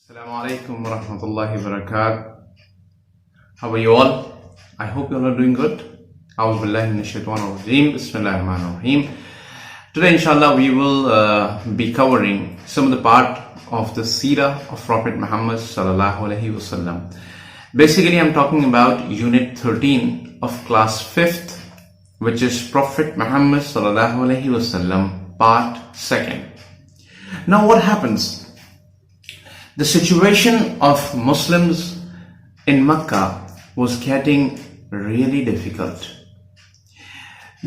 Assalamu alaikum wa rahmatullahi wa barakatuh. How are you all? I hope you all are doing good. A'udhu billahi minash shaitanir rajeem. Bismillahir rahmanir rahim. Today, inshallah, we will be covering some of the part of the seerah of Prophet Muhammad sallallahu alaihi wasallam. Basically, I'm talking about unit 13 of class 5th, which is Prophet Muhammad sallallahu alaihi wasallam, part 2nd. Now, what happens? The situation of Muslims in Mecca was getting really difficult.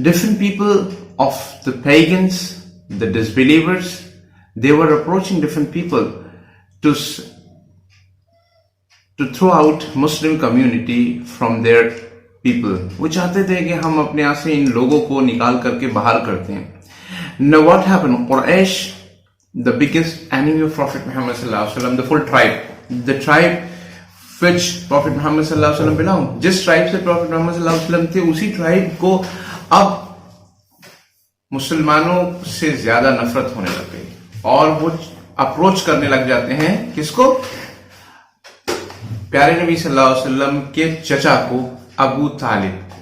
Different people of the pagans, the disbelievers, they were approaching different people to throw out Muslim community from their people. वो चाहते थे कि हम अपने यहाँ से इन लोगों को निकाल करके बाहर करते हैं. Now what happened? Quraysh, the biggest enemy of Prophet Muhammad sallallahu alaihi wasallam, the full tribe, the tribe which Prophet Muhammad sallallahu alaihi wasallam belonged, जिस tribe से Prophet Muhammad sallallahu alaihi wasallam थे, उसी tribe को अब मुसलमानों से ज्यादा नफरत होने लग गई और वो अप्रोच करने लग जाते हैं किसको? प्यारे नबी सल्लल्लाहु अलैहि वसल्लम के चचा को, अबू तालिब को.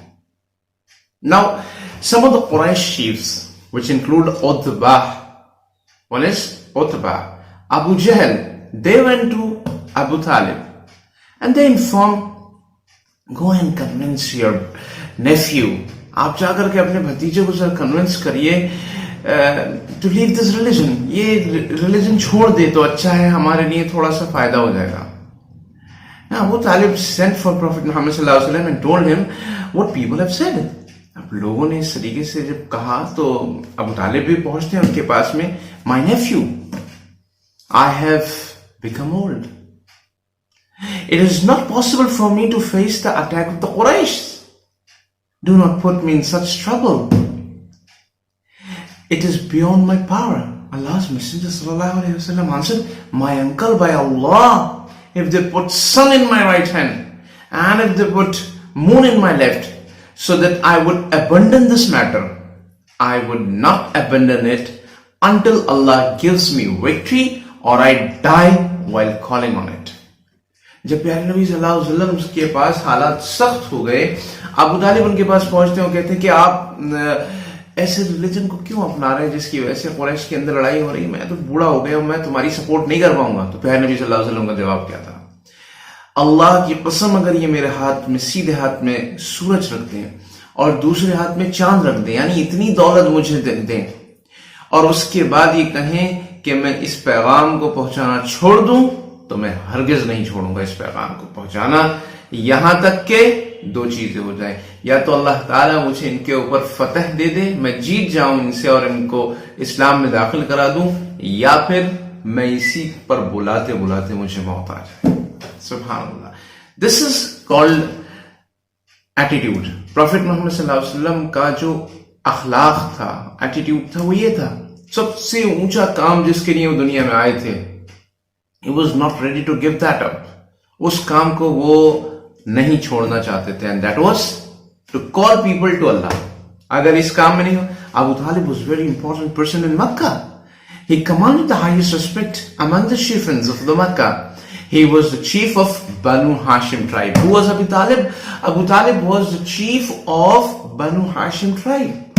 Now, some of the Quraysh chiefs, which include Utbah, one is Utbah, Abu Jahl, they went to Abu Talib and they informed, go and convince your nephew, आप जाकर के अपने भतीजे को सर कन्विंस करिए टू लीव दिस रिलीजन, ये religion छोड़ दे तो अच्छा है, हमारे लिए थोड़ा सा फायदा हो जाएगा. Abu Talib sent for Prophet Muhammad sallallahu alaihi wasallam and told him what people have said. अब लोगों ने इस तरीके से जब कहा तो अबू तालिब भी पहुंचते हैं उनके पास में. My nephew, I have become old. It is not possible for me to face the attack of the Quraysh. Do not put me in such trouble. It is beyond my power. Allah's Messenger sallallahu alaihi wasallam answered, my uncle, by Allah, if they put sun in my right hand and if they put moon in my left, so that I would abandon this matter, I would not abandon it until Allah gives me victory or I die while calling on it. जब प्यारे नबी सल्लल्लाहु अलैहि वसल्लम के पास हालात सख्त हो गए, अबू तालिब उनके पास पहुंचते हैं और कहते हैं कि आप ऐसे रिलीजन को क्यों अपना रहे हैं जिसकी वजह से कुरैश के अंदर लड़ाई हो रही है, मैं तो बूढ़ा हो गया हूं, मैं तुम्हारी सपोर्ट नहीं कर पाऊंगा. तो प्यारे नबी सल्लल्लाहु अलैहि वसल्लम का जवाब क्या था? अल्लाह की कसम, अगर ये मेरे हाथ में, सीधे हाथ में सूरज रख दें और दूसरे हाथ में चांद रख दें, यानी इतनी दौलत मुझे दें, और उसके बाद ये कहें कि मैं इस पैगाम को पहुंचाना छोड़ दूं, तो मैं हरगिज नहीं छोड़ूंगा इस पैगाम को पहुंचाना, यहां तक के दो चीजें हो जाए, या तो अल्लाह ताला मुझे इनके ऊपर फतह दे दे, मैं जीत जाऊं इनसे और इनको इस्लाम में दाखिल करा दूं, या फिर मैं इसी पर बुलाते बुलाते मुझे मौत आ जाए. सुभानअल्लाह. This is called attitude. Prophet Mohammad सल्लल्लाहु अलैहि वसल्लम का जो अखलाक था, एटीट्यूड था, वो ये था. सबसे ऊंचा काम जिसके लिए वो दुनिया में आए थे, he was not ready to give that up. उस काम को वो नहीं छोड़ना चाहते थे, and that was to call people to Allah. अगर इस काम में नहीं हो, Abu Talib was a very important person in Makkah. He commanded the highest respect among the chieftains of the Makkah. He was the chief of Banu Hashim tribe. Who was Abu Talib? Abu Talib was the chief of Banu Hashim tribe.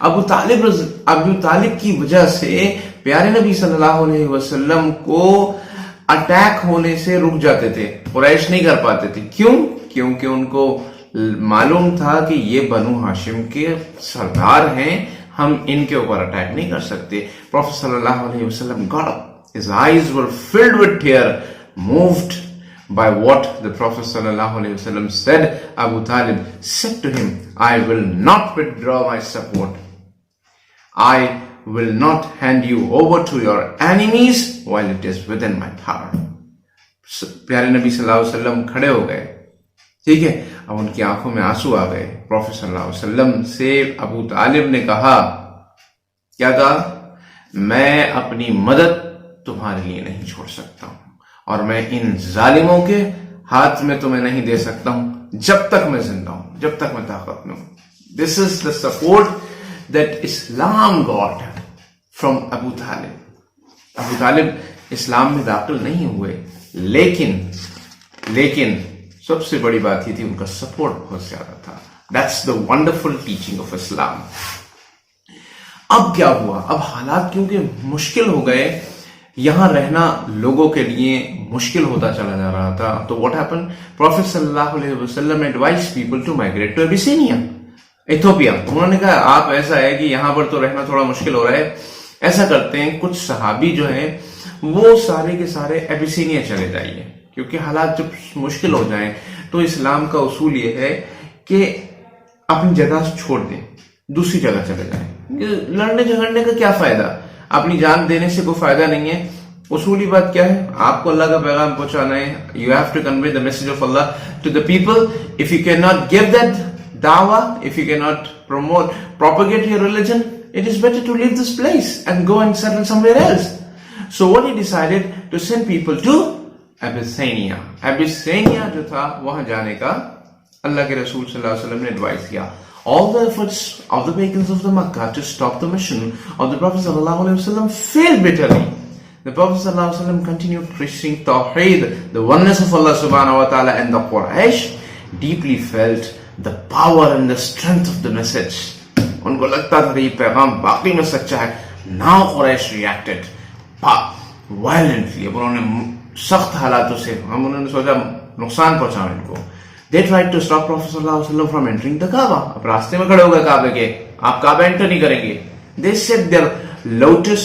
Abu Talib की वजह से प्यारे नबी सल्लल्लाहु अलैहि वसल्लम को attack होने से रुक जाते थे, कुरैश नहीं कर पाते थे. क्यों? क्योंकि उनको मालूम था कि ये बनु हाशिम के सरदार हैं, हम इनके ऊपर अटैक नहीं कर सकते. Prophet sallallahu alaihi wasallam got up. His eyes were filled with tear, moved by what the Prophet sallallahu alaihi wasallam said. Abu Talib said to him, I will not withdraw my support. I will not hand you over to your enemies while it is within my power. प्यारे नबी सल्लल्लाहु अलैहि वसल्लम खड़े हो गए, ठीक है. अब उनकी आंखों में आंसू आ गए. प्रॉफेट सल्लल्लाहु अलैहि वसल्लम से अबू तालिब ने कहा, क्या कहा? मैं अपनी मदद तुम्हारे लिए नहीं छोड़ सकता हूं और मैं इन जालिमों के हाथ में तुम्हें नहीं दे सकता हूं जब तक मैं जिंदा हूं, जब तक मैं ताकत में हूं. This is the support that Islam got from Abu Talib. Abu Talib इस्लाम में दाखिल नहीं हुए, लेकिन सबसे बड़ी बात ये थी उनका सपोर्ट बहुत ज्यादा था. That's the wonderful teaching of Islam. अब क्या हुआ? अब हालात क्योंकि मुश्किल हो गए, यहां रहना लोगों के लिए मुश्किल होता चला जा रहा था. तो व्हाट हैपेंड? प्रॉफिट सल्लल्लाहु अलैहि वसल्लम advise people to migrate to Abyssinia, Ethiopia. उन्होंने कहा आप ऐसा है कि यहां पर तो रहना थोड़ा मुश्किल हो रहा है, ऐसा करते हैं कुछ सहाबी जो हैं वो सारे के सारे एबिसिनिया चले जाइए, क्योंकि हालात जब मुश्किल हो जाएं तो इस्लाम का उसूल ये है कि अपनी जगह छोड़ दें, दूसरी जगह चले जाएं. लड़ने झगड़ने का क्या फायदा, अपनी जान देने से कोई फायदा नहीं है. उसूली बात क्या है? आपको अल्लाह का पैगाम पहुंचाना है. You have to convey the message of Allah to the people. If you can not give that दावा, if you can not promote, propagate your religion, it is better to leave this place and go and settle somewhere else. So what he decided to send people to Abyssinia. Abyssinia जो था वहां जाने का अल्लाह के रसूल सल्लल्लाहु अलैहि वसल्लम ने एडवाइस किया. All the efforts of the pagans of the Makkah to stop the mission of the Prophet sallallahu alaihi wasallam failed bitterly. The Prophet sallallahu alaihi wasallam continued preaching Tawheed, the oneness of Allah subhanahu wa ta'ala, and the Quraysh deeply felt the power and the strength of the message. उनको लगता था कि ये पैगाम वाकई में सच्चा है. Now Quraysh reacted violently. अब उन्होंने सख्त हालातों से उन्होंने सोचा नुकसान पहुंचाओ इनको. They tried to stop Prophet sallallahu alaihi wasallam from entering the Kaaba. अब रास्ते में खड़े हो गए काबे के, आप काबा एंटर नहीं करेंगे. They set their louds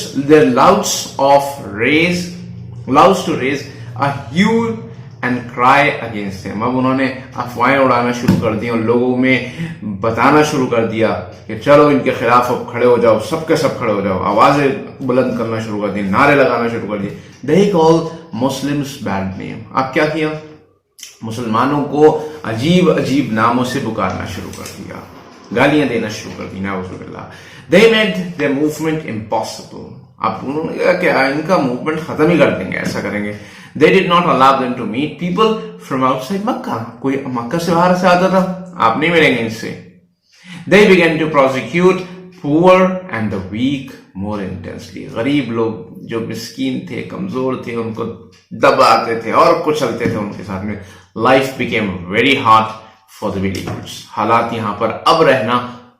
to raise a hue and cry against him. अब उन्होंने अफवाहें उड़ाना शुरू कर दी और लोगों में बताना शुरू कर दिया कि चलो इनके खिलाफ अब खड़े हो जाओ, सबके सब खड़े हो जाओ. आवाजें बुलंद करना शुरू कर दी, नारे लगाना शुरू कर दिए. They call Muslims bad name. अब क्या किया? मुसलमानों को अजीब अजीब नामों से पुकारना शुरू कर दिया, गालियां देना शुरू कर दी. नाउज़ुबिल्लाह. They made their movement impossible. अब उन्होंने कहा कि इनका मूवमेंट खत्म ही कर देंगे, ऐसा करेंगे. They did not allow them to meet people from outside Makkah. कोई मक्का से बाहर से आता था, आप नहीं मिलेंगे इनसे. They began to prosecute poor and the weak more intensely. गरीब लोग जो मिस्कीन थे, कमजोर थे, उनको दबाते थे और कुचलते थे उनके साथ में. Life became very hard for the believers. हालात यहाँ पर अब रहना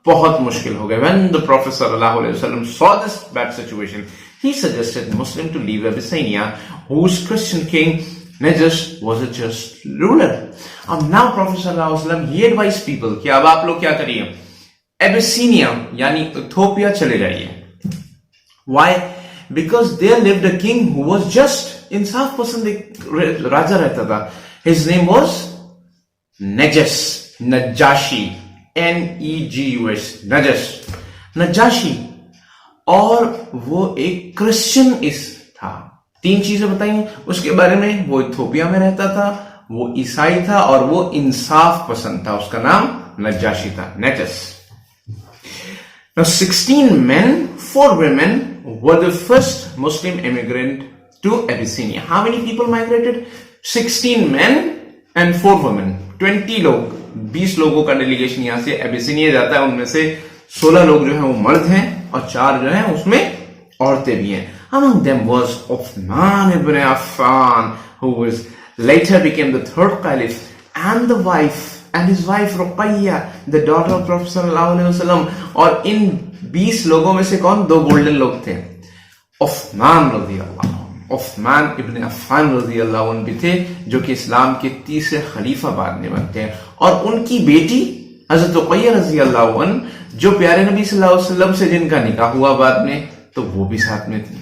बहुत मुश्किल हो गए. When the Prophet sallallahu alaihi wasallam saw this bad situation, he suggested Muslim to leave Abyssinia, whose Christian king Najash was a just ruler. अब now Prophet sallallahu alaihi wasallam he advised people कि अब आप लोग क्या करिए, Abyssinia यानी Ethiopia चले जाइए. Why? Because there lived a king who was just. इंसाफ पसंद एक राजा रहता था. His name was Najashi. Negus. Najashi. और वो एक क्रिश्चियन था. 3 चीजें बताई उसके बारे में. वो इथोपिया में रहता था, वो ईसाई था और वो इंसाफ पसंद था. उसका नाम नजाशी था, नेजस. Now 16 men, 4 women were the first Muslim immigrant to Abyssinia. How many people migrated? 16 men and 4 women. 20 लोग, 20 लोगों का डेलीगेशन यहां से एबिसिनिया जाता है. उनमें से 16 लोग जो हैं वो मर्द हैं और 4 जो हैं उसमें औरतें भी हैं. Among them was Uthman ibn Affan, who was later became the 3rd caliph, and his wife Ruqayya, the daughter of Prophet sallallahu alaihi wasallam. और इन 20 लोगों में से कौन? 2 गोल्डन लोग थे. उस्मान रज़ियल्लाहु, उस्मान इब्न अफ़ान रज़ियल्लाहु अन्हु भी थे, जो कि इस्लाम के 30 खलीफा बाद में बनते हैं. और उनकी बेटी हज़रत रुक़य्या रज़ियल्लाहु अन्हा, जो प्यारे नबी सल्लल्लाहु अलैहि वसल्लम से जिनका निकाह हुआ बाद में, तो वो भी साथ में थी.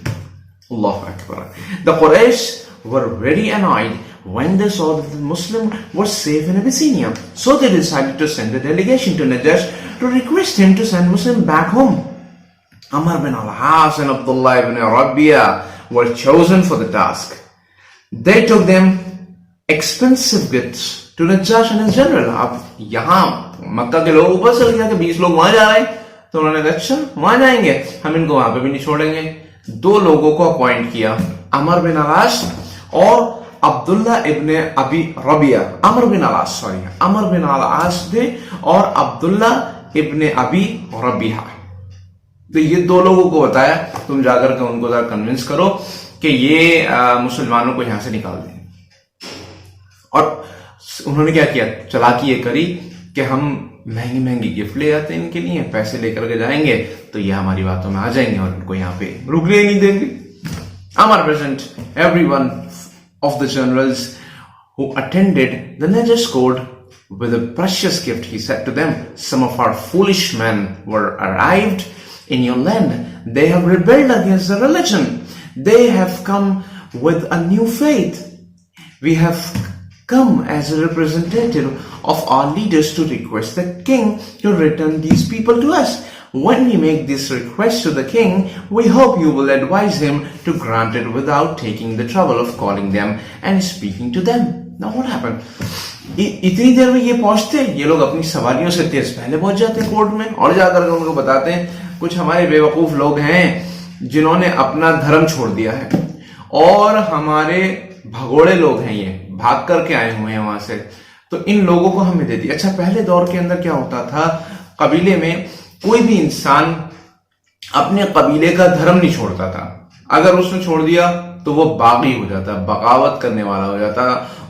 अल्लाहु Akbar. The Quraysh were very annoyed when they saw that the Muslims were safe in Abyssinia. So they decided to send a delegation to Najash to request him to send Muslims back home. Amr bin al-As and Abdullah ibn Rabi'a were chosen for the task. They took them expensive gifts to Najash and his general. अब यहाँ मक्का के लोग ऊपर चल गया कि 20 लोग वहां जा रहे हैं, तो उन्होंने कहा अच्छा वहां जाएंगे, हम इनको वहां पे भी नहीं छोड़ेंगे. 2 लोगों को अपॉइंट किया, अमर बिन अलास और अब्दुल्ला इब्ने अबी रबिया. अमर बिन अलास थे और अब्दुल्ला इब्ने अबी रबिया. तो ये दो लोगों को बताया, तुम जाकर के उनको जरा कन्विंस करो कि ये मुसलमानों को यहां से निकाल दें। और उन्होंने क्या किया, चालाकी ये करी कि हम महंगी महंगी गिफ्ट ले आते हैं इनके लिए, पैसे लेकर के जाएंगे तो ये हमारी बातों में आ जाएंगे और इनको यहाँ पे रुकने नहीं देंगे। Amar present, everyone of the generals who attended the Najas court with a precious gift, he said to them, some of our foolish men were arrived in your land. They have rebelled against the religion. They have come with a new faith. We have come as a representative of our leaders to request the king to return these people to us. When we make this request to the king, we hope you will advise him to grant it without taking the trouble of calling them and speaking to them. Now what happened? इतनी देर में ये पहुंचते, ये लोग अपनी सवारियों से तेज पहले पहुंच जाते हैं कोर्ट में और जाकर उनको बताते हैं कुछ हमारे बेवकूफ लोग हैं जिन्होंने अपना धर्म छोड़ दिया है और हमारे भगोड़े लोग हैं, ये भाग करके आए हुए हैं वहां से, तो इन लोगों को हमें दे दिया। अच्छा, पहले दौर के अंदर क्या होता था, कबीले में कोई भी इंसान अपने कबीले का धर्म नहीं छोड़ता था। अगर उसने छोड़ दिया तो वो बागी हो जाता, बगावत करने वाला हो जाता।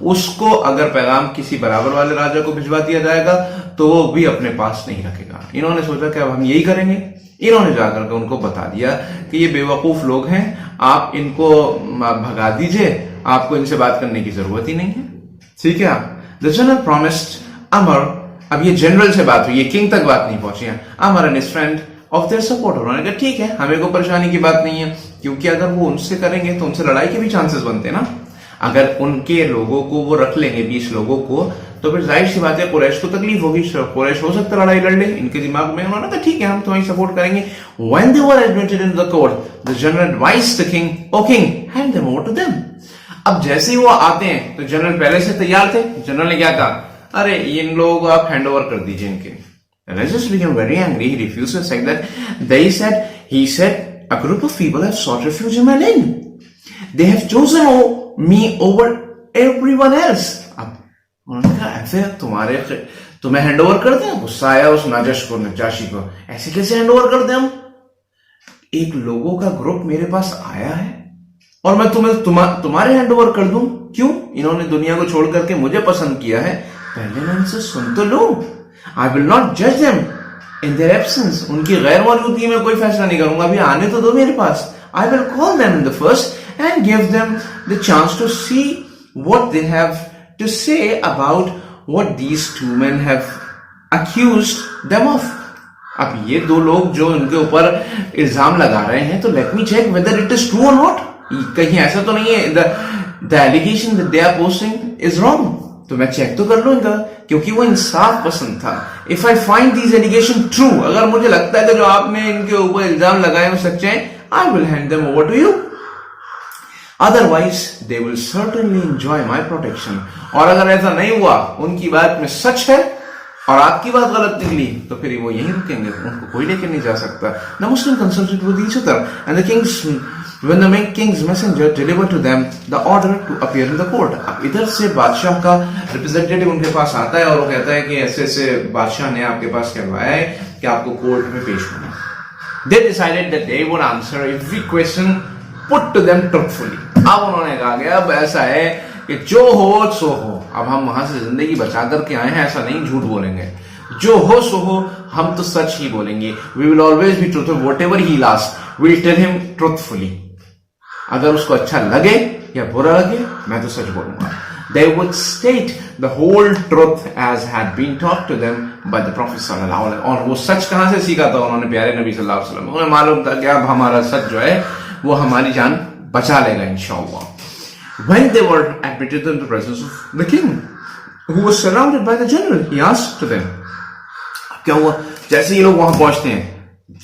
उसको अगर पैगाम किसी बराबर वाले राजा को भिजवा दिया जाएगा तो वो भी अपने पास नहीं रखेगा। इन्होंने सोचा कि अब हम यही करेंगे। इन्होंने जाकर के उनको बता दिया कि ये बेवकूफ लोग हैं, आप इनको भगा दीजिए, आपको इनसे बात करने की जरूरत ही नहीं है। ठीक है। द जनरल प्रॉमिस्ड अमर, अब ये जनरल से बात हुई, ये किंग तक बात नहीं पहुंची है। Amr and his friend of their support, उन्होंने कहा ठीक है, हमें कोई परेशानी की बात नहीं है, क्योंकि अगर वो उनसे करेंगे तो उनसे लड़ाई के भी चांसेस बनते हैं ना। अगर उनके लोगों को वो रख लेंगे 20 लोगों को तो फिर जाहिर सी बात है कुरैश को तकलीफ होगी, कुरैश हो सकता है लड़ाई लड़ ले इनके दिमाग में। उन्होंने कहा ठीक है, हम तुम्हारी सपोर्ट करेंगे। When they were admitted into the court, the general advised the king, "O king, hand them over to them." अब जैसे ही वो आते हैं तो जनरल पहले से तैयार थे। जनरल ने क्या कहा, अरे इन लोगों को आप हैंड ओवर कर दीजिए इनके। Rajas became very angry. He refused to accept that. He said, a group of people have sought refuge in my land. They have chosen me over everyone else. अब उन्होंने कहा ऐसे तुम्हें हैंड ओवर कर दें? गुस्सा आया उस नजाशी को, ऐसे कैसे हैंड ओवर कर दें हम? एक लोगों का ग्रुप मेरे पास आया है और मैं तुम्हारे हैंड ओवर कर दूं? क्यों? इन्होंने दुनिया को छोड़ करके मुझे पसंद किया है, पहले मैं इनसे सुन तो लूं। I will not judge them in their absence. उनकी गैर मौजूदगी में कोई फैसला नहीं करूंगा, अभी आने तो दो मेरे पास। I will call them in the first and give them the chance to see what they have to say about what these two men have accused them of. अब ये दो लोग जो इनके ऊपर इल्जाम लगा रहे हैं, तो let me check whether it is true or not. कहीं ऐसा तो नहीं है the allegation that they are posting is wrong. तो मैं चेक तो कर लूं इनका, क्योंकि वो इंसाफ पसंद था। If I find these allegation true, अगर मुझे लगता है कि जो आपने इनके ऊपर इल्जाम लगाए वो सच्चे हैं, I will hand them over to you, otherwise they will certainly enjoy my protection. और अगर ऐसा नहीं हुआ, उनकी बात में सच है और आपकी बात गलत निकली, तो फिर वो यहीं रुकेंगे, उनको कोई लेकर नहीं जा सकता। The Muslim consulted with each other and the Kings When the king's messenger delivered to them the order to appear in the court. अब इधर से बादशाह का रिप्रेजेंटेटिव उनके पास आता है और वो कहता है कि ऐसे ऐसे बादशाह ने आपके पास कहवाया है कि आपको कोर्ट में पेश होना। They decided that they would answer every question put to them truthfully. अब उन्होंने कहा कि अब ऐसा है कि जो हो सो हो, अब हम वहां से जिंदगी बचा करके आए हैं, ऐसा नहीं झूठ बोलेंगे, जो हो सो हो, हम तो सच ही बोलेंगे। We will always be truthful. Whatever he asks, we'll tell him truthfully. अगर उसको अच्छा लगे या बुरा लगे, मैं तो सच बोलूंगा। They would state the whole truth as had been taught to them by the Prophet sallallahu alaihi wasallam. और वो सच कहां से सीखा था उन्होंने? प्यारे नबी सल्लल्लाहु अलैहि वसल्लम। उन्हें मालूम था कि अब हमारा सच जो है वो हमारी जान बचा लेगा इंशाअल्लाह। When they were admitted in the presence of the king, who was surrounded by the general, he asked to them, क्या हुआ? जैसे ये लोग वहां पहुंचते हैं,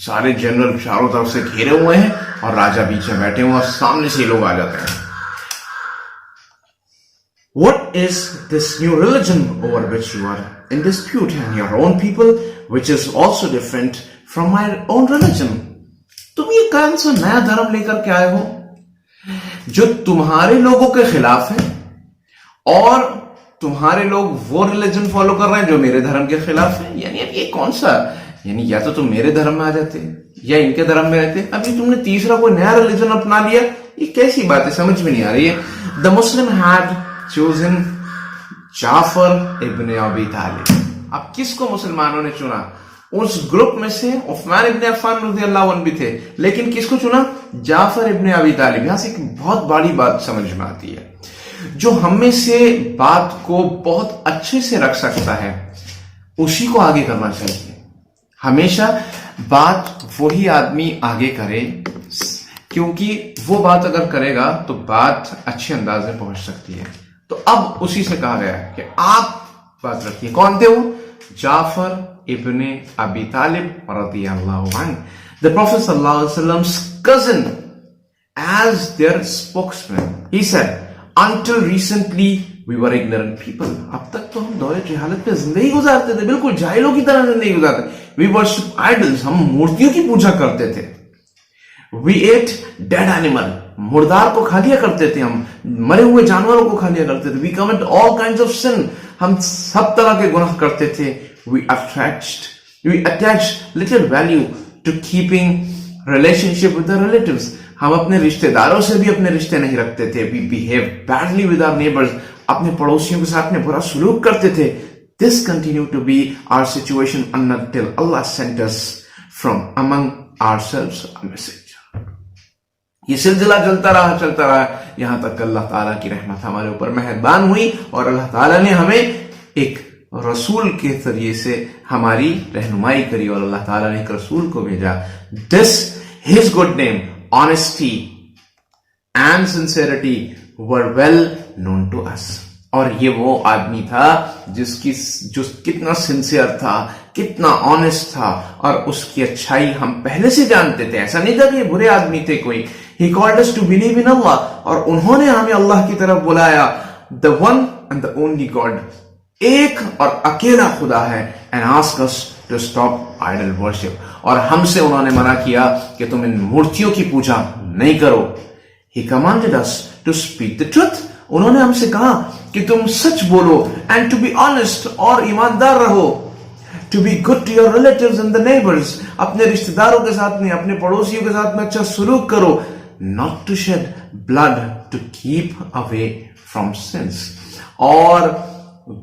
सारे जनरल चारों तरफ से घेरे हुए हैं और राजा बीच में बैठे हुए, सामने से ये लोग आ जाते हैं। What is this new religion over which you are in dispute, and your own people, which is also different from my own religion? तुम ये कौन सा नया धर्म लेकर के आए हो जो तुम्हारे लोगों के खिलाफ है, और तुम्हारे लोग वो रिलीजन फॉलो कर रहे हैं जो मेरे धर्म के खिलाफ है? यानी अब ये कौन सा, यानी या तो तुम मेरे धर्म में आ जाते या इनके धर्म में रहते, अभी तुमने तीसरा कोई नया रिलीजन अपना लिया, ये कैसी बात है, समझ में नहीं आ रही है। The Muslim had chosen Jafar ibn Abi Talib. अब किसको मुसलमानों ने चुना? उस ग्रुप में से उस्मान इब्न अफ़्फ़ान रज़ियल्लाहु अन्हु भी थे, लेकिन किसको चुना? जाफर इब्न अबी तालिब। यहां से एक बहुत बड़ी बात समझ में आती है, जो हम में से बात को बहुत अच्छे से रख सकता है उसी को आगे करना चाहिए। हमेशा बात वही आदमी आगे करे, क्योंकि वो बात अगर करेगा तो बात अच्छे अंदाज में पहुंच सकती है। तो अब उसी से कहा गया है कि आप बात रखिए। कौन थे वो? जाफर इब्न अबी तालिब रज़ियल्लाहु अन्हु, द प्रॉफेट सल्लल्लाहु अलैहि वसल्लम's cousin, as their spokesman. He said, until recently we were ignorant people. अब तक तो हम दौरे जहालत पे जिंदगी गुजारते थे, बिल्कुल जाहिलों की तरह जिंदगी गुजारते। We worship idols, हम मूर्तियों की पूजा करते थे। We ate dead animal, मुर्दार को खा लिया करते थे, हम मरे हुए जानवरों को खा लिया करते थे। We commit all kinds of sin, हम सब तरह के गुनाह करते थे। We attached little value to keeping relationship with the relatives. हम अपने रिश्तेदारों से भी अपने रिश्ते नहीं रखते थे। We behave badly with our neighbors, अपने पड़ोसियों के साथ में बुरा सलूक करते थे। This continued to be our situation until Allah sent us from among ourselves a messenger. ये सिलसिला चलता रहा यहां तक अल्लाह ताला की रहमत हमारे ऊपर मेहरबान हुई और अल्लाह ताला ने हमें एक रसूल के जरिए से हमारी रहनुमाई करी और अल्लाह ताला ने एक रसूल को भेजा। This his good name, honesty and sincerity were well known to us. और ये वो आदमी था जो कितना सिंसियर था, कितना ऑनेस्ट था, और उसकी अच्छाई हम पहले से जानते थे। ऐसा नहीं था कि बुरे आदमी थे कोई। He called us to believe in Allah, और उन्होंने हमें अल्लाह की तरफ बुलाया। The one and the only God, एक और अकेला खुदा है। And ask us to stop idol worship, और हमसे उन्होंने मना किया कि तुम इन मूर्तियों की पूजा नहीं करो। He commanded us to speak the truth, उन्होंने हमसे कहा कि तुम सच बोलो। And to be honest, और ईमानदार रहो। To be good to your relatives and the neighbors, अपने रिश्तेदारों के साथ में, अपने पड़ोसियों के साथ में अच्छा सलूक करो। Not to shed blood, to keep away from sins, और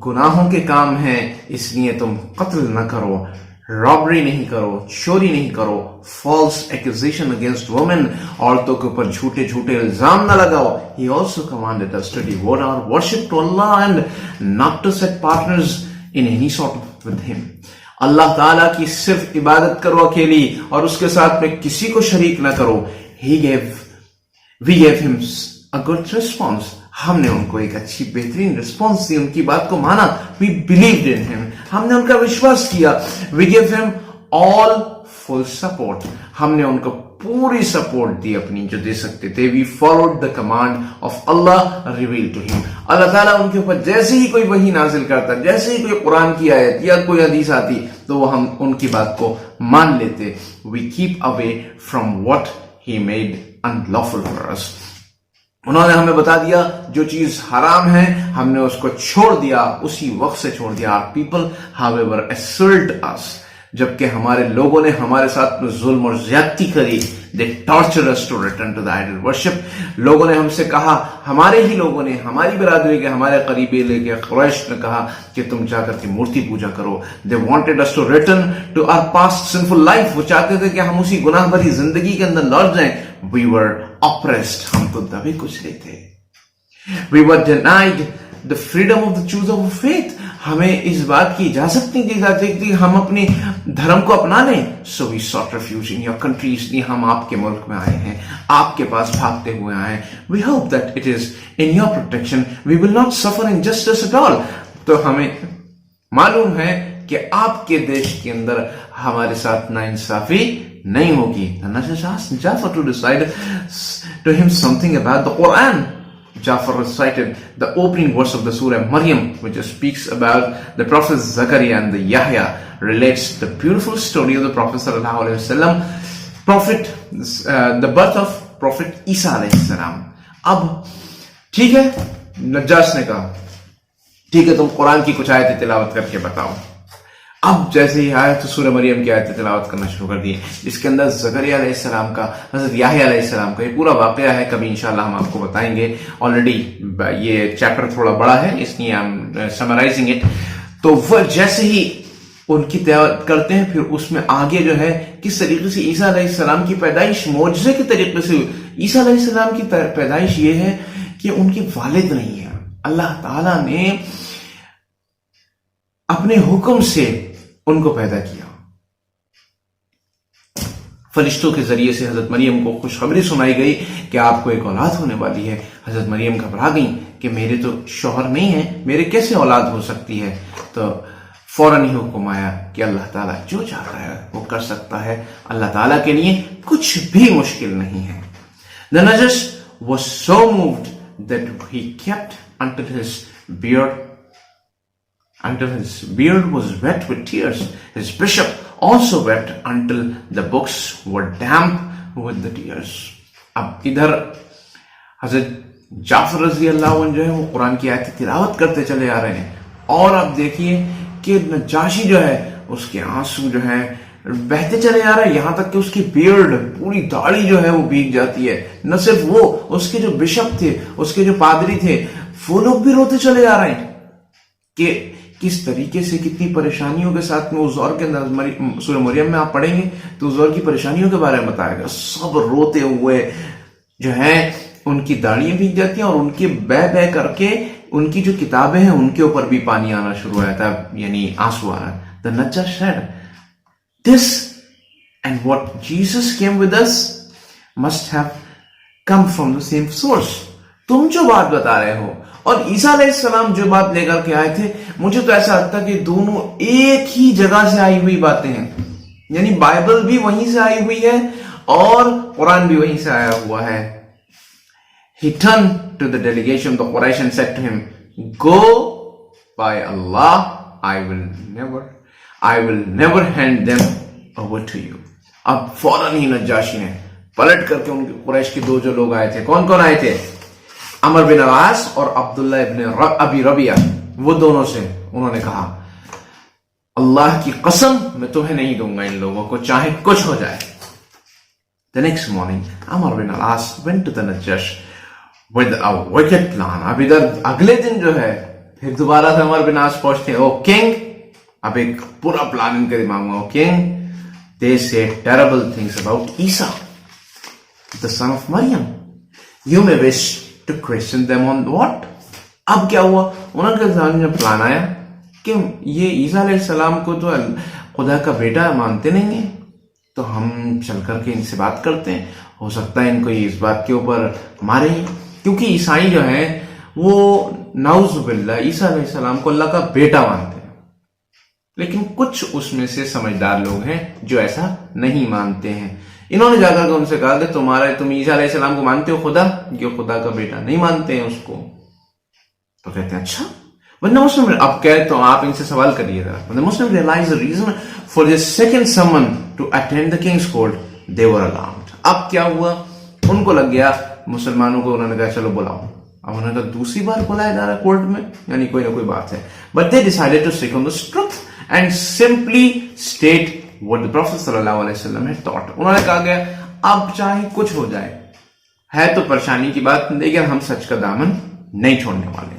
गुनाहों के काम है इसलिए तुम कत्ल न करो, रॉबरी नहीं करो, चोरी नहीं करो, फॉल्स एक्यूजेशन अगेंस्ट वुमेन, औरतों के ऊपर झूठे झूठे इल्जाम न लगाओ। He also commanded us to devote our worship to Allah and not to set partners in any sort with him. अल्लाह ताला की सिर्फ इबादत करो अकेली, और उसके साथ में किसी को शरीक न करो। We gave him a good response. हमने उनको एक अच्छी बेहतरीन रिस्पॉन्स दी, उनकी बात को माना। We believed in him, हमने उनका विश्वास किया। We gave him all full support, हमने उनको पूरी सपोर्ट दी अपनी जो दे सकते थे। We followed the command of Allah revealed to him. अल्लाह ताला उनके ऊपर जैसे ही कोई वही नाजिल करता, जैसे ही कोई कुरान की आयत या कोई हदीस आती, तो वो हम उनकी बात को मान लेते। We keep away from what he made unlawful for us. उन्होंने हमें बता दिया जो चीज हराम है, हमने उसको छोड़ दिया, उसी वक्त से छोड़ दिया। Our people, however, assailed us, जबकि हमारे लोगों ने हमारे साथ में जुल्म और ज्यादती करी। They tortured us to return to the idol worship. लोगों ने हमसे कहा, हमारे ही लोगों ने, हमारी बिरादरी के, हमारे करीबी के कुरैश ने कहा कि तुम जाकर के मूर्ति पूजा करो। They wanted us to return to our past sinful life. वो चाहते थे कि हम उसी गुनाह भरी जिंदगी के अंदर लौट जाएं। We were oppressed, हम तो दबे कुचले थे। We were denied the freedom of the choose of faith. हमें इस बात की इजाजत नहीं दी जाती कि हम अपने धर्म को अपना लें। So we sought refuge in your country, इसलिए हम आपके मुल्क में आए हैं, आपके पास भागते हुए आए हैं। We hope that it is in your protection we will not suffer injustice at all. तो हमें मालूम है कि आपके देश के अंदर हमारे साथ नाइंसाफी नहीं होगी। The Najash asked Jafar to recite to him something about the Quran. Jafar recited the opening verse of the Surah Maryam, which speaks about the Prophet Zakaria and the Yahya, relates the beautiful story of the Prophet sallallahu alaihi wasallam, the birth of Prophet Isa alayhi salam. अब ठीक है, नज्जाश ने कहा ठीक है तुम कुरान की कुछ आयतें तिलावत करके बताओ। अब जैसे ही आया तो सूरह मरियम की आयत तिलावत करना शुरू कर दिए, जिसके अंदर ज़करिया अलैहिस्सलाम का, हज़रत याह्या अलैहिस्सलाम का ये पूरा वाक़या है। कभी इंशाल्लाह हम आपको बताएंगे। ऑलरेडी ये चैप्टर थोड़ा बड़ा है, इसलिए हम समराइजिंग इट। तो वह जैसे ही उनकी तिलावत करते हैं, फिर उसमें आगे जो है किस तरीके से ईसा अलैहिस्सलाम की पैदाइश मौजज़े के तरीके से हुई। ईसा अलैहिस्सलाम की पैदाइश ये है कि उनके वालिद नहीं है, अल्लाह ताला ने अपने हुक्म से उनको पैदा किया। फरिश्तों के जरिए से हजरत मरियम को खुशखबरी सुनाई गई कि आपको एक औलाद होने वाली है। हजरत मरियम घबरा गई कि मेरे तो शौहर नहीं है, मेरे कैसे औलाद हो सकती है। तो फौरन ही हुक्म आया कि अल्लाह ताला जो चाहता है वो कर सकता है, अल्लाह ताला के लिए कुछ भी मुश्किल नहीं है। The Najash was so moved that he kept until his beard was wet with tears. His bishop also wept until the books were damp with the tears. अब इधर हजरत जाफर रजी अल्लाह अन्हु जो है वो कुरान की आयत तिलावत करते चले आ रहे हैं, और अब देखिए कि नजाशी जो है उसके आंसू जो है बहते चले आ रहे हैं, यहां तक कि उसकी बियर्ड, पूरी दाढ़ी जो है वो भीग जाती है। न सिर्फ वो, उसके जो बिशप थे, उसके जो पादरी थे, वो लोग भी रोते चले आ रहे हैं कि किस तरीके से, कितनी परेशानियों के साथ में उस दौर के अंदर सूरह मरियम में आप पढ़ेंगे तो उस दौर की परेशानियों के बारे में बताएगा। सब रोते हुए जो है उनकी दाढ़ियां भीग जाती हैं, और उनके बह बह करके उनकी जो किताबें हैं उनके ऊपर भी पानी आना शुरू हो जाता है, यानी आंसू आना। The Najjash said, this and what Jesus came with us must have come from the same source. तुम जो बात बता रहे हो और ईसा अलैहिस्सलाम जो बात लेकर के आए थे, मुझे तो ऐसा लगता है कि दोनों एक ही जगह से आई हुई बातें हैं। यानी बाइबल भी वहीं से आई हुई है और कुरान भी वहीं से आया हुआ है। He turned to the delegation of the Quraysh and said to him, go by Allah, I will never hand them over to you. अब फौरन ही नज्जाशी ने पलट करके उनके कुरैश के दो जो लोग आए थे, कौन कौन आए थे? अमर बिन अलास और अब्दुल्ला इब्न अबी रबिया, वो दोनों से उन्होंने कहा, अल्लाह की कसम मैं तुम्हें नहीं दूंगा इन लोगों को, चाहे कुछ हो जाए। The next morning, Amr bin Al-As went to the Najash with a wicked plan. अब इधर अगले दिन जो है फिर दोबारा से अमर बिन आस पहुंचते हैं। ओ किंग, अब एक पूरा प्लान इनके दिमाग में। O king, they say terrible things about Isa, the son of Maryam. You may wish to question them on what? अब क्या हुआ? उनके सामने प्लान आया कि ये ईसा अलैहिस्सलाम को तो खुदा का बेटा मानते नहीं है, तो हम चल करके इनसे बात करते हैं, हो सकता है इनको इस बात के ऊपर मारे, क्योंकि ईसाई जो है वो नाउज़ुबिल्लाह ईसा अलैहिस्सलाम को अल्लाह का बेटा मानते हैं। लेकिन कुछ उसमें से समझदार लोग हैं जो ऐसा नहीं मानते हैं। इन्होंने जाकर के उनसे कहा कि तुम ईसा अलैहिस्सलाम को मानते हो खुदा, ये खुदा का बेटा नहीं मानते हैं उसको। तो कहते हैं अच्छा, वरना मुस्लिम, अब कहे तो आप इनसे सवाल करिएगा। When the Muslim realized the reason for this second summon to attend the king's court, they were alarmed. अब क्या हुआ? उनको लग गया, मुसलमानों को उन्होंने कहा चलो बुलाओ। अब उन्होंने कहा दूसरी बार बुलाया जा रहा है कोर्ट में, यानी कोई ना कोई बात है। But they decided to stick on the truth and simply state what the Prophet sallallahu alaihi wasallam had taught. उन्होंने कहा गया अब चाहे कुछ हो जाए, है तो परेशानी की बात, लेकिन हम सच का दामन नहीं छोड़ने वाले।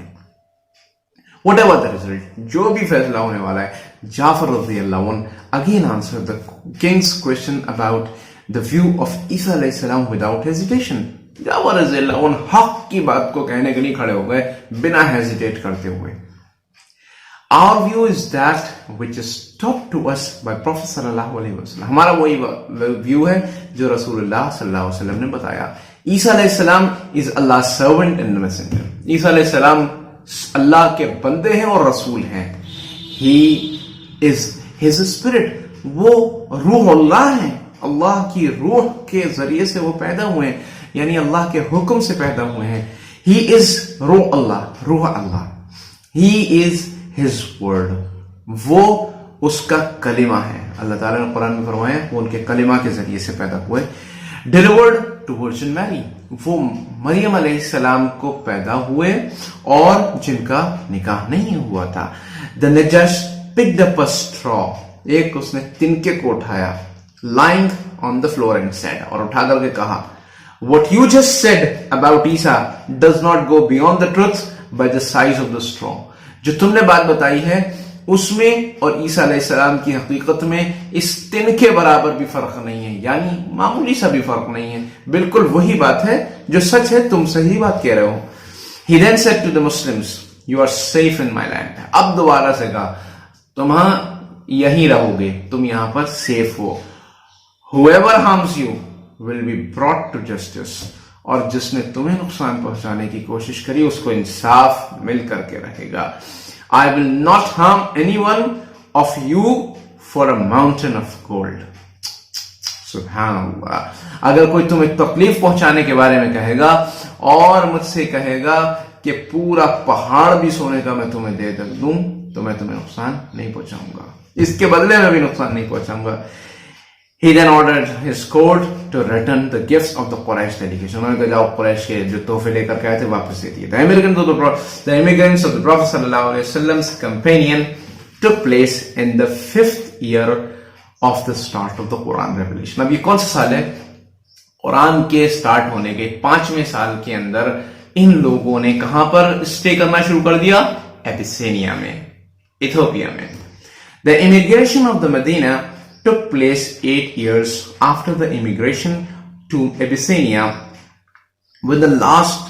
Whatever the result, जो भी फैसला होने वाला है, जाफर रज़ियल्लाहु अन्हु again answered the king's question about the view of Isa alayhi salam without hesitation. Jafar रज़ियल्लाहु अन्हु हक की बात को कहने के लिए खड़े हो गए बिना हेजिटेट करते हुए। Our view is that which is taught to us by Prophet sallallahu alaihi wasallam. हमारा वही व्यू है जो रसूलुल्लाह सल्लल्लाहु अलैहि वसल्लम ने बताया। ईसा अलैहि सलाम is Allah's servant and messenger. ईसा अलैहि सलाम अल्लाह के बंदे हैं और रसूल हैं। He is his spirit, वो रूह अल्लाह है, अल्लाह की रूह के जरिए से वो पैदा हुए हैं, यानी अल्लाह के हुक्म से पैदा हुए हैं। He is रूह अल्लाह, रूह अल्लाह। He is his word, वो उसका कलिमा है। अल्लाह ताला ने कुरान में फरमाया वो उनके कलिमा के जरिए से पैदा हुए। Delivered to Virgin Mary, वो मरियम अलैहिस्सलाम को पैदा हुए और जिनका निकाह नहीं हुआ था। The Najash picked up a straw, एक उसने तिनके को उठाया, lying on the floor and said, और उठा करके कहा, what you just said about Isa does not go beyond the truth by the size of the straw. जो तुमने बात बताई है उसमें और ईसा अलैहिस्सलाम की हकीकत में इस तिनके बराबर भी फर्क नहीं है, यानी मामूली सा भी फर्क नहीं है, बिल्कुल वही बात है जो सच है, तुम सही बात कह रहे हो. He then said to the Muslims, you are safe in my land. अब दोबारा से कहा, तुम यहीं रहोगे, तुम यहां पर सेफ हो. Whoever harms you will be brought to justice. और जिसने तुम्हें नुकसान पहुंचाने की कोशिश करी उसको इंसाफ मिल करके रहेगा. I will not harm anyone of you for a mountain of gold. सुभानअल्लाह. अगर कोई तुम्हें तकलीफ पहुंचाने के बारे में कहेगा और मुझसे कहेगा कि पूरा पहाड़ भी सोने का मैं तुम्हें दे दूं, तो मैं तुम्हें नुकसान नहीं पहुंचाऊंगा, इसके बदले में भी नुकसान नहीं पहुंचाऊंगा. He then ordered his court to return the gifts of the Quraysh delegation. उन्होंने कहा जाओ कुरैश के जो तोहफे लेकर के आए थे वापस दे दिए. The immigrants of the Prophet sallallahu alaihi wasallam's companion took place in the 5th year of the start of the Quran revelation. अब ये कौन सा साल है? कुरान के स्टार्ट होने के 5वें साल के अंदर इन लोगों ने कहां पर स्टे करना शुरू कर दिया? एबिसिनिया में, इथियोपिया में. The immigration of the Medina took place 8 years after the immigration to Abyssinia, when the last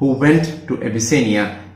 who went to Abyssinia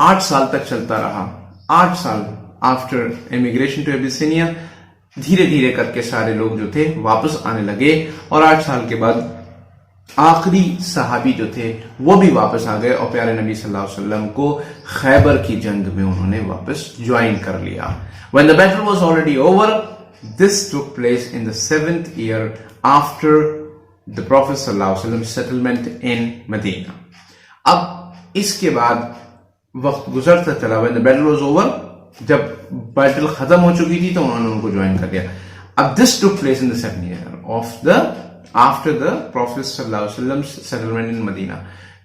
8 साल तक चलता रहा. 8 साल after immigration to Abyssinia धीरे धीरे करके सारे लोग जो थे वापस आने लगे, और 8 साल के बाद आखिरी सहाबी जो थे वो भी वापस आ गए और प्यारे नबी सल्लल्लाहु अलैहि वसल्लम को खैबर की जंग में उन्होंने वापस ज्वाइन कर लिया. When the battle was already over, this took place in the 7th year after the Prophet सल्लल्लाहु अलैहि वसल्लम settlement in Medina. अब इसके बाद वक्त गुजरता चला. When the battle was over, जब बैटल खत्म हो चुकी थी तो उन्होंने उनको ज्वाइन कर लिया. अब this took place in the 7th year of the after the Prophet sallallahu alaihi wasallam's settlement in Medina.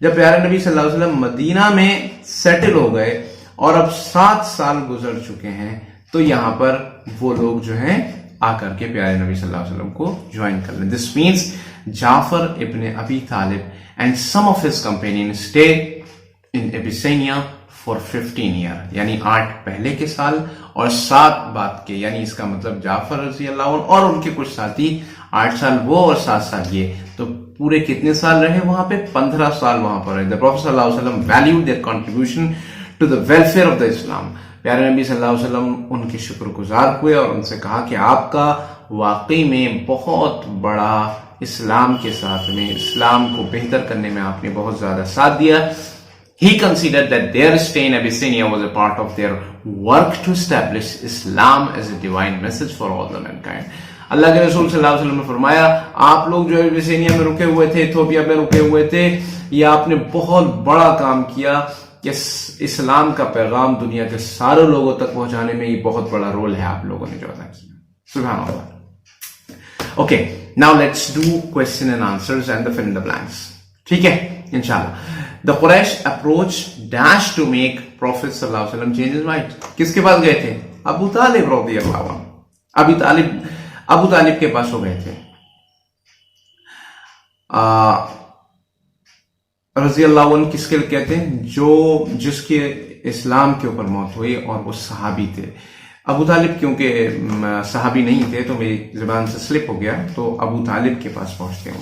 जब प्यारे नबी सल्लल्लाहु अलैहि वसल्लम मदीना में सेटल हो गए और अब 7 साल गुजर चुके हैं, तो यहां पर वो लोग जो हैं आकर के प्यारे नबी सल्लल्लाहु अलैहि वसल्लम को ज्वाइन कर लें. This means Jafar ibn Abi Talib and some of his companion stay in Abyssinia for 15 year, यानी 8 पहले के साल और 7 बाद के, यानी इसका मतलब जाफर रज़ी अल्लाह अन्हु और उनके कुछ साथी 8 साल वो और 7 साल ये, तो पूरे कितने साल रहे वहां पे? 15 साल वहां पर रहे. द प्रॉफेट सल्लल्लाहु अलैहि वसल्लम valued their contribution to the welfare of the Islam. प्यारे नबी सल्लल्लाहु अलैहि वसल्लम उनके शुक्रगुजार हुए और उनसे कहा कि आपका वाकई में बहुत बड़ा इस्लाम के साथ में, इस्लाम को बेहतर करने में आपने बहुत ज्यादा साथ दिया. He considered that their stay in Abyssinia was a part of their work to establish Islam as a divine message for all the mankind. अल्लाह के रसूल सल्लल्लाहु अलैहि वसल्लम ने फरमाया, आप लोग जो एबिसिनिया में रुके हुए थे, इथियोपिया में रुके हुए थे, ये आपने बहुत बड़ा काम किया कि इस्लाम का पैगाम दुनिया के सारे लोगों तक पहुंचाने में ये बहुत बड़ा रोल है आप लोगों ने जो अदा किया. सुभान अल्लाह. Okay, now let's do question and answers and the fill in the blanks. ठीक है, इंशाल्लाह. The Quraysh approached dash to make Prophet sallallahu alaihi wasallam change his mind. किसके पास गए थे? अबू तालिब रज़ियल्लाहु अन्हु. अबू तालिब के पास हो गए थे. रज़ियल्लाहु अन्हु किसके लिए कहते हैं? जिसके इस्लाम के ऊपर मौत हुई और वो सहाबी थे. अबू तालिब क्योंकि सहाबी नहीं थे तो मेरी जुबान से स्लिप हो गया, तो अबू तालिब के पास पहुंचते हैं.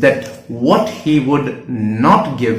that what he would not give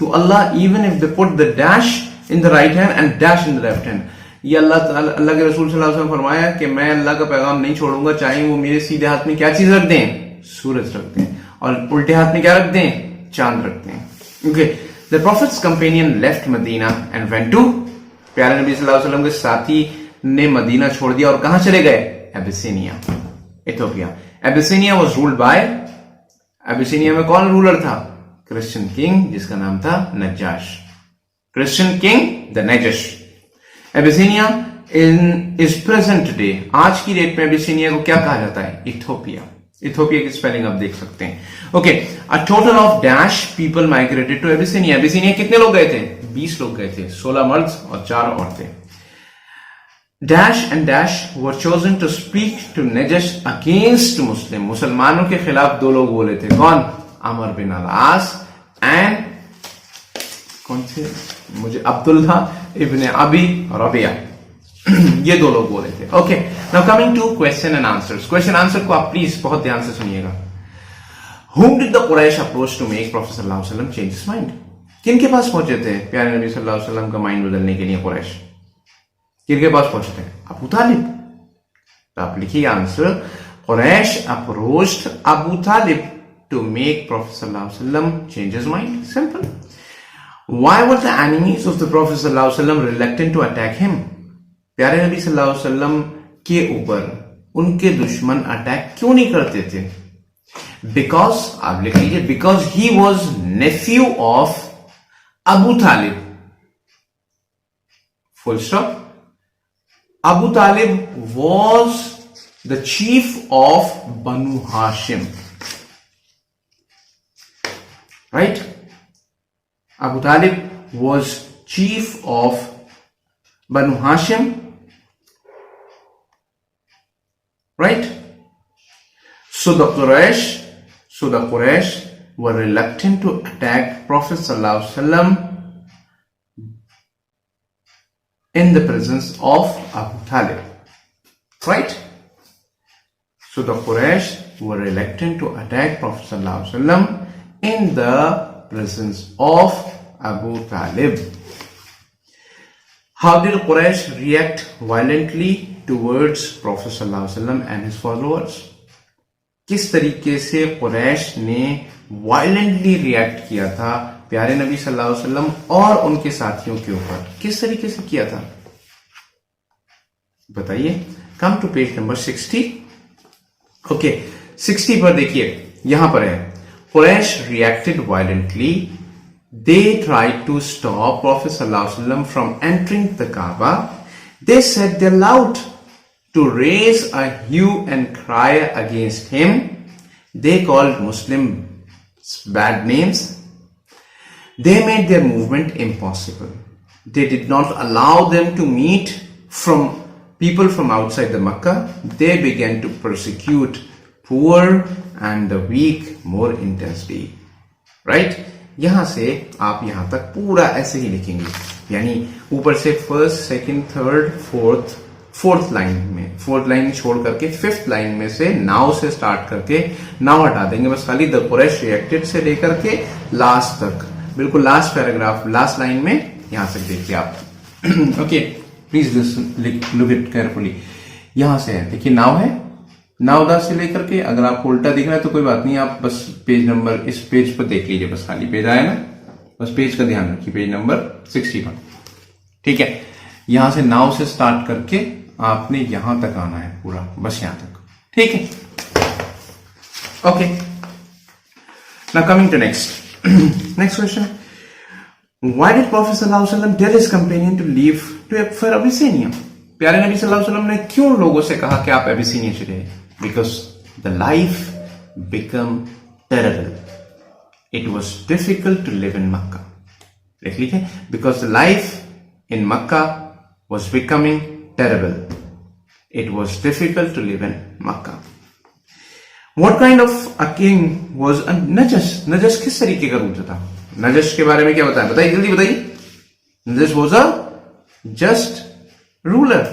to Allah even if they put the dash in the right hand and dash in the left hand. ये अल्लाह के रसूल सल्लल्लाहु अलैहि वसल्लम फरमाया कि मैं अल्लाह का पैगाम नहीं छोड़ूंगा चाहे वो मेरे सीधे हाथ में क्या चीज रख दें? सूरज रख दें, और उल्टे हाथ में क्या रख दें? चांद रख दें. Okay, the Prophet's companion left Medina and went to, प्यारे नबी सल्लल्लाहु अलैहि वसल्लम के साथी ने मदीना छोड़ दिया और कहां चले गए? Abyssinia, Ethiopia. Abyssinia was ruled by, Abyssinia में कौन रूलर था? क्रिश्चियन किंग जिसका नाम था Najash. Christian king the Najash. Abyssinia is present today. आज की डेट में अबिसिनिया को क्या कहा जाता है? इथोपिया. इथोपिया की स्पेलिंग आप देख सकते हैं. Okay, a total of dash people migrated to Abyssinia. Abyssinia कितने लोग गए थे? 20 लोग गए थे, 16 मर्द और 4 औरतें. Dash and dash were chosen to speak to Najash against Muslim. मुसलमानों के खिलाफ 2 लोग बोले थे. कौन? अमर बिन अल-आस एंड कौन से, मुझे अब्दुल्ला इब्ने अबी रबिया. ये 2 लोग बोले थे. Okay, now coming to question and answers. Question answer को आप प्लीज बहुत ध्यान से सुनिएगा. Whom did the Quraysh approach to make Prophet sallallahu alaihi wasallam change his mind? किनके पास पहुंचे थे प्यारे नबी सल्लल्लाहु अलैहि वसल्लम का माइंड बदलने के लिए कुरैश? किनके पास पहुंचे थे? अबू तालिब. तो आप लिखिए answer. Quraysh approached Abu Talib to make Prophet sallallahu alaihi wasallam change his mind. Simple. Why were the enemies of the Prophet sallallahu alaihi wasallam reluctant to attack him? प्यारे नबी सल्लल्लाहु अलैहि वसल्लम के ऊपर उनके दुश्मन अटैक क्यों नहीं करते थे? बिकॉज, आप लिख लीजिए, because he was Neiphiu of Abu Talib. Full stop. Abu Talib was the chief of Banu Hashim. Right? Abu Talib was chief of Banu Hashim, right? So the Quraysh were reluctant to attack Prophet sallallahu alaihi wasallam in the presence of Abu Talib, right? So the Quraysh were reluctant to attack Prophet sallallahu alaihi wasallam in the presence of Abu Talib. How did Quraysh react violently towards Prophet sallallahu alaihi wasallam and his followers? किस तरीके से कुरैश ने violently react किया था प्यारे नबी सल्लल्लाहु अलैहि वसल्लम और उनके साथियों के ऊपर? किस तरीके से किया था बताइए. Come to page number 60. Okay, 60 पर देखिए, यहां पर है Quraysh reacted violently. They tried to stop Prophet sallallahu alaihi wasallam from entering the Kaaba. They set their out to raise a hue and cry against him. They called Muslims bad names. They made their movement impossible. They did not allow them to meet from people from outside the Makkah. They began to persecute poor and the weak more intensely. Right? यहां से आप यहां तक पूरा ऐसे ही लिखेंगे, यानी ऊपर से first, second, third, fourth line में, फोर्थ लाइन छोड़ करके फिफ्थ लाइन में से नाउ से स्टार्ट करके नाउ हटा देंगे. बस खाली द कुरैश रिएक्टेड से लेकर के लास्ट तक, बिल्कुल लास्ट पैराग्राफ, लास्ट लाइन में यहां से देखिए आप. Okay, please look it carefully. यहां से है, देखिए नाउ है, नाउदा से लेकर के, अगर आपको उल्टा दिख रहा है तो कोई बात नहीं, आप बस पेज नंबर इस पेज पर देख लीजिए. बस खाली पेज आया ना, बस पेज का ध्यान रखिए, पेज नंबर 60 पर. ठीक है, यहां से नाउ से स्टार्ट करके आपने यहां तक आना है पूरा, बस यहां तक. ठीक है, okay. Now coming to next question. Why did Prophet sallallahu alaihi wasallam tell his companion to leave for Abyssinia? प्यारे नबी सल्लल्लाहु अलैहि वसल्लम ने क्यों लोगों से कहा कि आप अबिसिनिया चले? Because the life became terrible. It was difficult to live in Makkah. देख लीजिए, because the life in Makkah was becoming terrible. It was difficult to live in Makkah. What kind of a king was a Najash? Najash किस तरीके का ruler था? नजश के बारे में क्या बताएं? बताइए, जल्दी बताइए. Najash was a just ruler,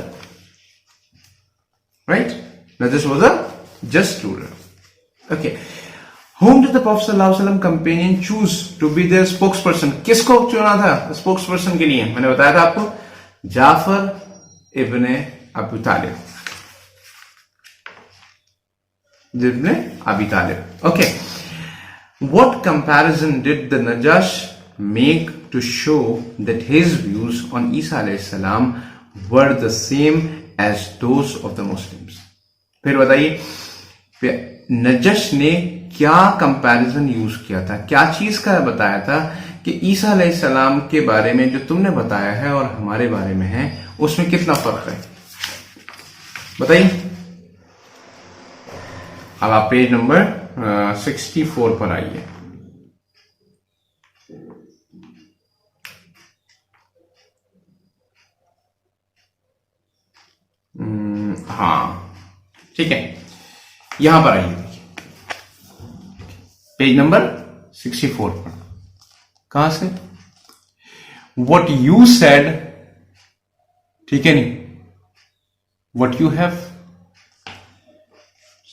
right? Najash was a just ruler. Okay. Whom did the Prophet sallallahu alaihi wasallam companion choose to be their spokesperson? किसको चुना था spokesperson के लिए? मैंने बताया था आपको, जाफर इब्ने अबू तालिब. इब्ने अबी तालिब. Okay. What comparison did the Najash make to show that his views on Isa alayhi salam were the same as those of the Muslims? फिर बताइए, नजश ने क्या कंपैरिजन यूज किया था, क्या चीज का बताया था कि ईसा अलैहिस्सलाम के बारे में जो तुमने बताया है और हमारे बारे में है उसमें कितना फर्क है? बताइए। अब आप पेज नंबर 64 पर आइए। हाँ ठीक है, यहां पर आइए, देखिए पेज नंबर 64 पर। कहां से? वट यू सेड, ठीक है नहीं, what you have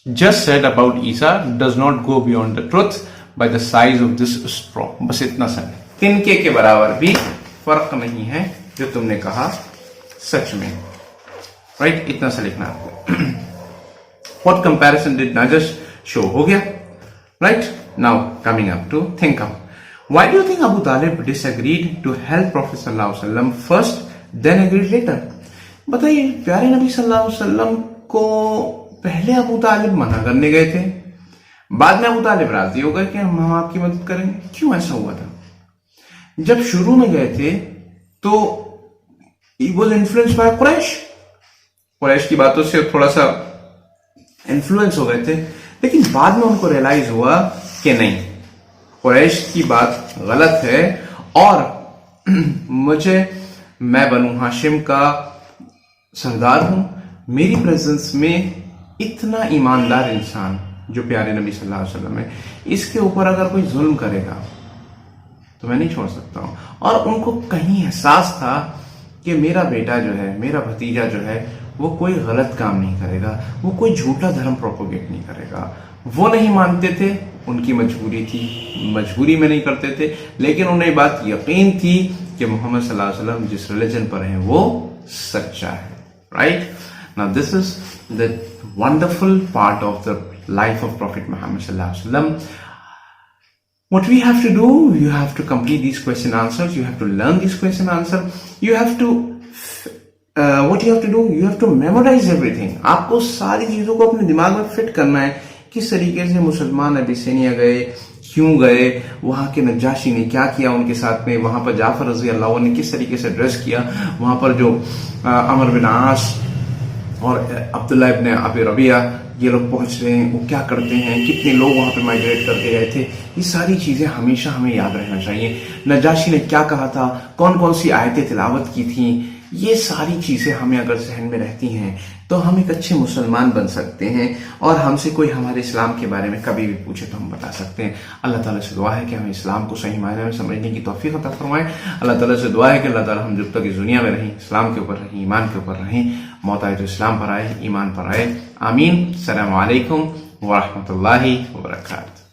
just said about Isa does not go beyond the truth by the size of this straw. बस इतना सा, तिनके के बराबर भी फर्क नहीं है जो तुमने कहा सच में, राइट? इतना सा लिखना आपको। What comparison did not just show, हो गया, right? Now coming up to think up, why do you think Abu Talib disagreed to help prophet सल्लल्लाहु अलैहि वसल्लम फर्स्ट देन एग्रीड लेटर? बताइए, प्यारे नबी सल्लल्लाहु अलैहि वसल्लम को पहले अबू तालिब मना करने गए थे, बाद में अबू तालिब राजी हो गए कि हम आपकी मदद करेंगे। क्यों ऐसा हुआ था? जब शुरू में गए थे तो he was influenced by Quraysh की बातों से थोड़ा सा इन्फ्लुएंस हो गए थे, लेकिन बाद में उनको रियलाइज हुआ कि नहीं, कुरैश की बात गलत है और मैं बनु हाशिम का सरदार हूं, मेरी प्रेजेंस में इतना ईमानदार इंसान जो प्यारे नबी सल्लल्लाहु अलैहि वसल्लम है, इसके ऊपर अगर कोई जुल्म करेगा तो मैं नहीं छोड़ सकता हूं। और उनको कहीं एहसास था कि मेरा बेटा जो है, मेरा भतीजा जो है, वो कोई गलत काम नहीं करेगा, वो कोई झूठा धर्म प्रोपोगेट नहीं करेगा। वो नहीं मानते थे, उनकी मजबूरी थी, मजबूरी में नहीं करते थे, लेकिन उन्हें बात यकीन थी कि मोहम्मद सल्लल्लाहु अलैहि वसल्लम जिस रिलीजन पर हैं वो सच्चा है, right? Now this is the wonderful part of the life of prophet Mohammad सल्लल्लाहु अलैहि वसल्लम. What we have to do, you have to complete these question answers, you have to learn this question answer, you have to what you have to do, you have to memorize everything. आपको सारी चीजों को अपने दिमाग में fit करना है, किस तरीके से मुसलमान अबिसिनिया गए, क्यों गए, वहां के नजाशी ने क्या किया उनके साथ में, वहां पर जाफर रजी अल्लाह अन्हु ने किस तरीके से ड्रेस किया, वहां पर जो अमर बिन आस और अब्दुल्ला इब्न अबी रबिया ये लोग पहुंच रहे हैं, वो क्या करते हैं, कितने लोग वहां पे माइग्रेट करके गए थे, ये सारी चीजें हमेशा हमें याद रहना चाहिए। नजाशी ने क्या कहा था, कौन कौन सी आयतें तिलावत की थी, ये सारी चीजें हमें अगर जहन में रहती हैं तो हम एक अच्छे मुसलमान बन सकते हैं, और हमसे कोई हमारे इस्लाम के बारे में कभी भी पूछे तो हम बता सकते हैं। अल्लाह ताला से दुआ है कि हमें इस्लाम को सही मायने में समझने की तौफीक अता फरमाए। अल्लाह ताला से दुआ है कि अल्लाह ताला हम जब तक इस दुनिया में रहें, इस्लाम के ऊपर रहें, ईमान के ऊपर रहें, मौत आए तो इस्लाम पर आए, ईमान पर आए। आमीन। अस्सलामु अलैकुम व रहमतुल्लाहि व बरकातहू।